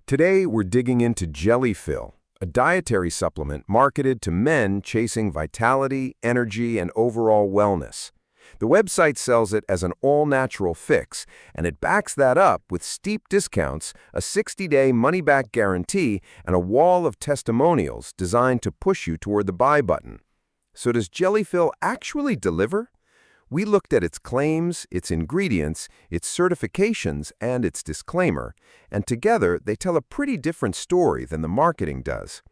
Today, we're digging into JellyFill, a dietary supplement marketed to men chasing vitality, energy, and overall wellness. The website sells it as an all-natural fix, and it backs that up with steep discounts, a 60-day money-back guarantee, and a wall of testimonials designed to push you toward the buy button. So does JellyFill actually deliver? We looked at its claims, its ingredients, its certifications, and its disclaimer, and together they tell a pretty different story than the marketing does.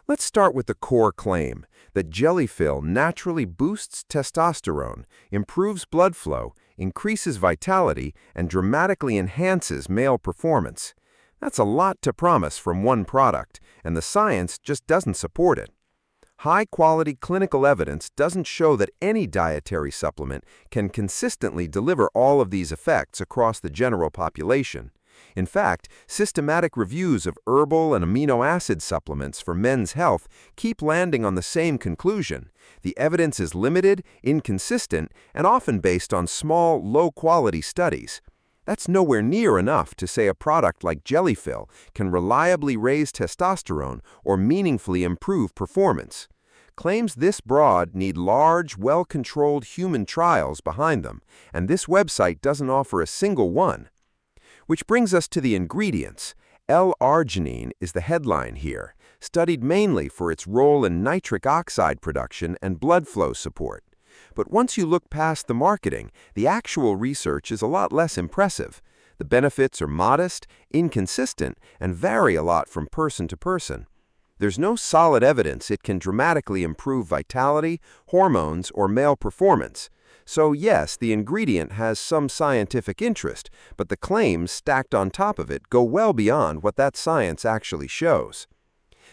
Let's start with the core claim that JellyFill naturally boosts testosterone, improves blood flow, increases vitality, and dramatically enhances male performance. That's a lot to promise from one product, and the science just doesn't support it. High-quality clinical evidence doesn't show that any dietary supplement can consistently deliver all of these effects across the general population. In fact, systematic reviews of herbal and amino acid supplements for men's health keep landing on the same conclusion. The evidence is limited, inconsistent, and often based on small, low-quality studies. That's nowhere near enough to say a product like JellyFill can reliably raise testosterone or meaningfully improve performance. Claims this broad need large, well-controlled human trials behind them, and this website doesn't offer a single one. Which brings us to the ingredients. L-arginine is the headline here, studied mainly for its role in nitric oxide production and blood flow support. But once you look past the marketing, the actual research is a lot less impressive. The benefits are modest, inconsistent, and vary a lot from person to person. There's no solid evidence it can dramatically improve vitality, hormones, or male performance. So yes, the ingredient has some scientific interest, but the claims stacked on top of it go well beyond what that science actually shows.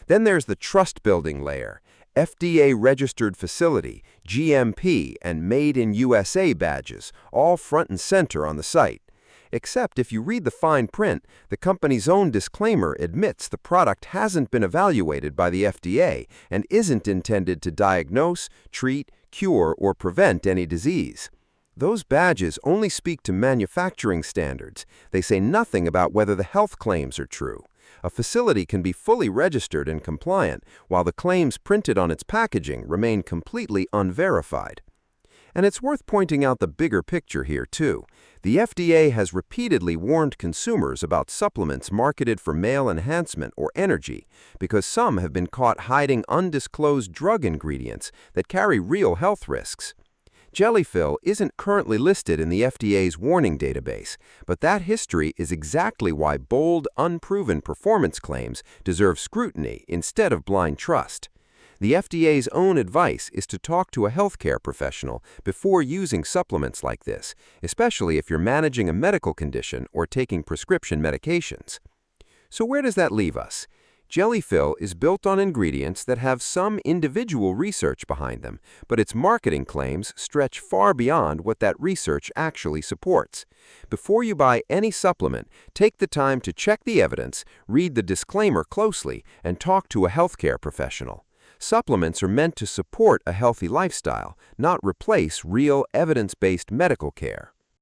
Then there's the trust-building layer. FDA Registered Facility, GMP, and Made in USA badges, all front and center on the site. Except if you read the fine print, the company's own disclaimer admits the product hasn't been evaluated by the FDA and isn't intended to diagnose, treat, cure, or prevent any disease. Those badges only speak to manufacturing standards. They say nothing about whether the health claims are true. A facility can be fully registered and compliant, while the claims printed on its packaging remain completely unverified. And it's worth pointing out the bigger picture here, too. The FDA has repeatedly warned consumers about supplements marketed for male enhancement or energy because some have been caught hiding undisclosed drug ingredients that carry real health risks. JellyFill isn't currently listed in the FDA's warning database, but that history is exactly why bold, unproven performance claims deserve scrutiny instead of blind trust. The FDA's own advice is to talk to a healthcare professional before using supplements like this, especially if you're managing a medical condition or taking prescription medications. So where does that leave us? JellyFill is built on ingredients that have some individual research behind them, but its marketing claims stretch far beyond what that research actually supports. Before you buy any supplement, take the time to check the evidence, read the disclaimer closely, and talk to a healthcare professional. Supplements are meant to support a healthy lifestyle, not replace real evidence-based medical care.